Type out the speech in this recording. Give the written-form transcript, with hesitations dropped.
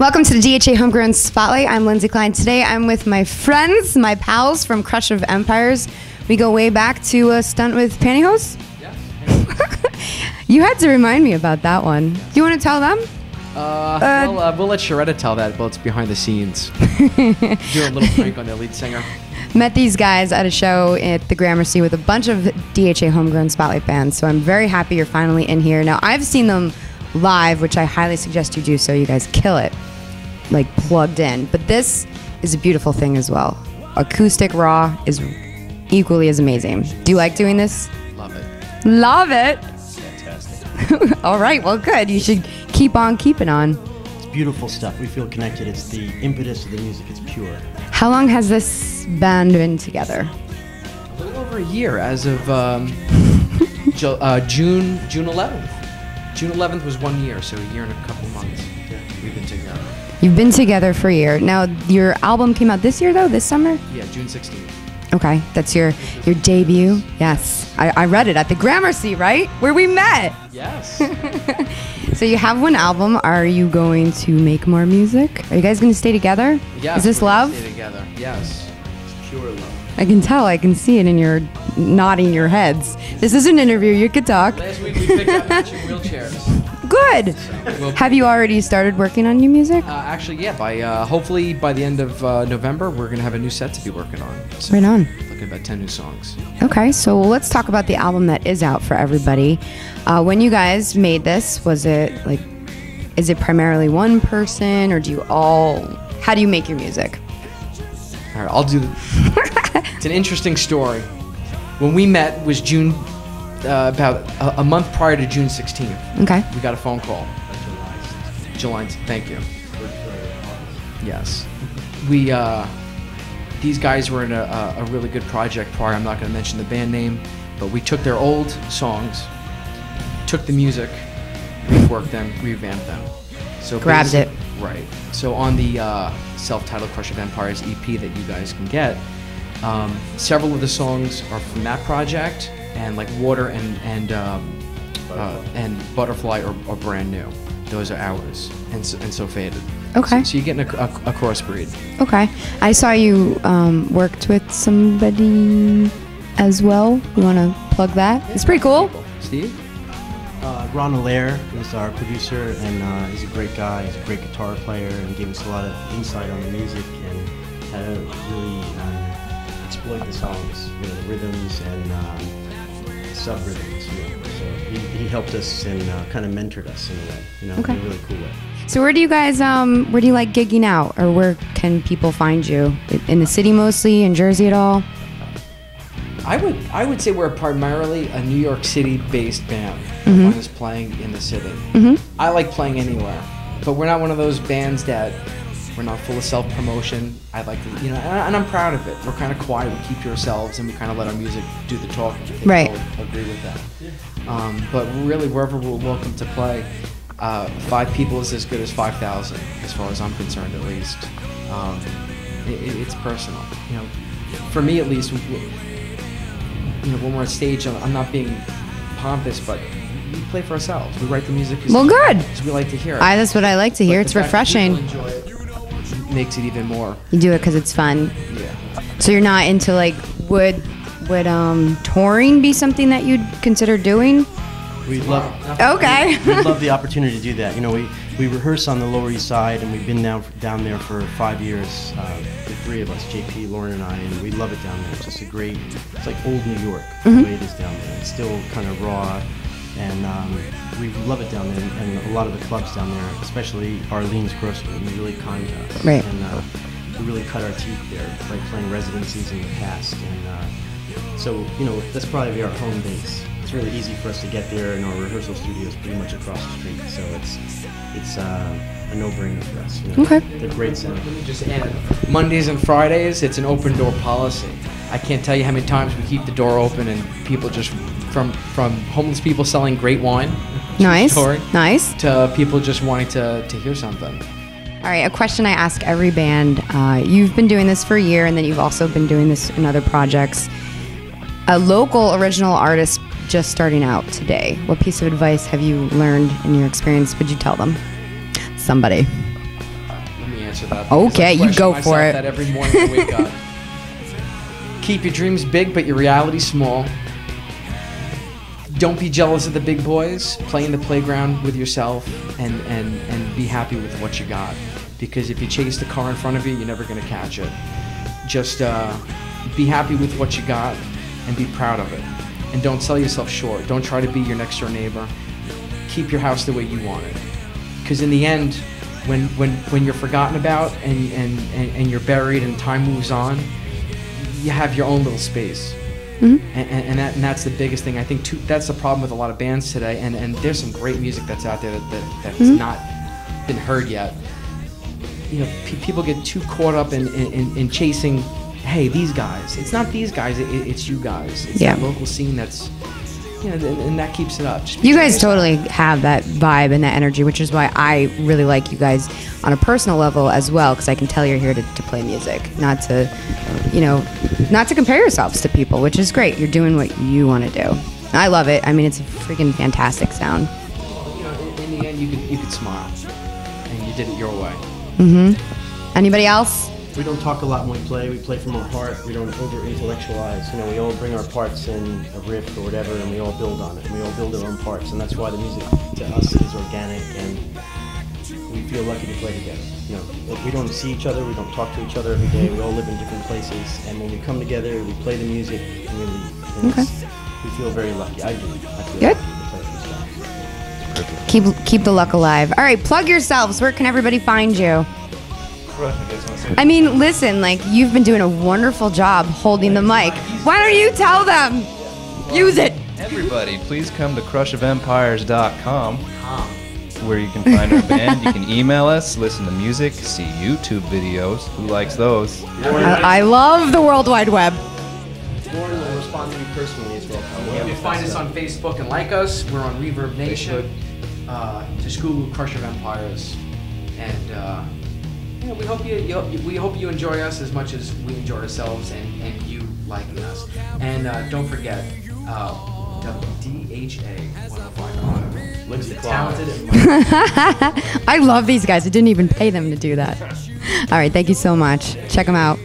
Welcome to the DHA Homegrown Spotlight. I'm Lindsay Klein. Today I'm with my friends, my pals from Crush of Empires. We go way back to a stunt with pantyhose. Yes. You had to remind me about that one. Do you want to tell them? We'll let Sharetta tell that, but it's behind the scenes. Do a little prank on the lead singer. Met these guys at a show at the Gramercy with a bunch of DHA Homegrown Spotlight bands, so I'm very happy you're finally in here. Now, I've seen them live, which I highly suggest you do so you guys kill it, like plugged in. But this is a beautiful thing as well. Acoustic raw is equally as amazing. Do you like doing this? Love it. Love it. Fantastic. All right, well, good. You should keep on keeping on. It's beautiful stuff. We feel connected. It's the impetus of the music. It's pure. How long has this band been together? A little over a year, as of June 11th. June 11th was 1 year, so a year and a couple months we've been together. You've been together for a year. Now, your album came out this year, though, this summer? Yeah, June 16th. Okay, that's your debut. Yes, I read it at the Gramercy, right? Where we met. Yes. So you have one album. Are you going to make more music? Are you guys going to stay together? Yes. Is this we're gonna love? Stay together. Yes. It's pure love. I can tell. I can see it in your nodding your heads. This is an interview. You could talk. Last week we picked up matching wheelchairs. Good. Have you already started working on new music? Actually, yeah. By hopefully by the end of November, we're gonna have a new set to be working on. So Right on. looking at about 10 new songs. Okay, so let's talk about the album that is out for everybody. When you guys made this, was it like, is it primarily one person, or do you all? How do you make your music? All right, I'll do. It's an interesting story. When we met was June, about a month prior to June 16th. Okay. We got a phone call. July. Thank you. Yes. We these guys were in a really good project prior. I'm not going to mention the band name, but we took their old songs, took the music, reworked them, revamped them. So Grabbed it. Right. So on the self-titled Crush of Empires EP that you guys can get, several of the songs are from that project, and like Water and Butterfly are brand new. Those are ours, and so Faded. Okay. So you're getting a crossbreed. Okay. I saw you worked with somebody as well. You want to plug that? It's pretty cool. Steve? Ron Allaire is our producer, and he's a great guy. He's a great guitar player, and gave us a lot of insight on the music and how to really exploit the songs, you know, the rhythms and sub-rhythms. You know. So he helped us and kind of mentored us in a way, you know, Okay. in a really cool way. So where do you guys where do you like gigging out, or where can people find you? In the city mostly, in Jersey at all? I would say we're primarily a New York City-based band. One is playing in the city. I like playing anywhere, but we're not one of those bands that we're not full of self-promotion. I like to, you know, and I'm proud of it. We're kind of quiet. We keep to ourselves, and we kind of let our music do the talking. I think Right. people agree with that. But really, wherever we're welcome to play, 5 people is as good as 5,000, as far as I'm concerned, at least. It's personal, you know. For me, at least. You know, when we're on stage, I'm not being pompous, but we play for ourselves. We write the music. Well, good. Because we like to hear it. That's what I like to hear. But It's the fact that refreshing. people enjoy it makes it even more. You do it because it's fun. Yeah. So you're not into like would touring be something that you'd consider doing? We love. Okay. We love the opportunity to do that. You know, we rehearse on the Lower East Side, and we've been down there for 5 years. The 3 of us, JP, Lauren, and I, and we love it down there. It's just it's like old New York, the way it is down there. It's still kind of raw, and we love it down there. And a lot of the clubs down there, especially Arlene's Grocery, are really kind to us. Right. And we really cut our teeth there, like playing residencies in the past. And so, you know, that's probably our home base. It's really easy for us to get there, and our rehearsal studio is pretty much across the street. So it's a no-brainer for us. You know? Okay. It's a great center. Let me just add, Mondays and Fridays, it's an open door policy. I can't tell you how many times we keep the door open and people just, from homeless people selling great wine, Nice. story, Nice. to people just wanting to hear something. All right, a question I ask every band. You've been doing this for a year, and then you've also been doing this in other projects. A local original artist just starting out today, what piece of advice have you learned in your experience would you tell them? Somebody. answer that. because Okay, I you question go myself for it. That every morning I wake up. Keep your dreams big, but your reality small. Don't be jealous of the big boys. Play in the playground with yourself and be happy with what you got. Because if you chase the car in front of you, you're never going to catch it. Just be happy with what you got and be proud of it. And don't sell yourself short. Don't try to be your next door neighbor. Keep your house the way you want it. Because in the end, when you're forgotten about and you're buried and time moves on, you have your own little space. Mm-hmm. And that's the biggest thing. I think that's the problem with a lot of bands today. And there's some great music that's out there that's mm-hmm. not been heard yet. You know, people get too caught up in chasing, hey, these guys. It's not these guys, it's you guys. It's that local scene that's, you know, and that keeps it up. You guys totally have that vibe and that energy, which is why I really like you guys on a personal level as well, because I can tell you're here to play music, not to, you know, not to compare yourselves to people, which is great. You're doing what you want to do. I love it. I mean, it's a freaking fantastic sound. You know, in the end, you could smile, and you did it your way. Mm-hmm. Anybody else? We don't talk a lot when we play. We play from our heart. We don't over-intellectualize. You know, we all bring our parts in a riff or whatever, and we all build on it. And we all build our own parts, and that's why the music to us is organic, and we feel lucky to play together. You know, we don't see each other. We don't talk to each other every day. We all live in different places, and when we come together, we play the music, and we leave. And we feel very lucky. I do. I feel Good. lucky to play this stuff. Keep the luck alive. All right, plug yourselves. Where can everybody find you? I mean, listen, like, you've been doing a wonderful job holding the mic. Why don't you tell them? Use it. Everybody, please come to crushofempires.com, where you can find our band. You can email us, listen to music, see YouTube videos. Who likes those? I love the World Wide Web. Lauren will respond to you personally as well. You can find us on Facebook and like us. We're on Reverb Nation. Just Google Crush of Empires, and you know, we hope you enjoy us as much as we enjoy ourselves, and you liking us. And don't forget, WDHA 105.5. Lindsay, Talented. I love these guys. I didn't even pay them to do that. All right, thank you so much. Check them out.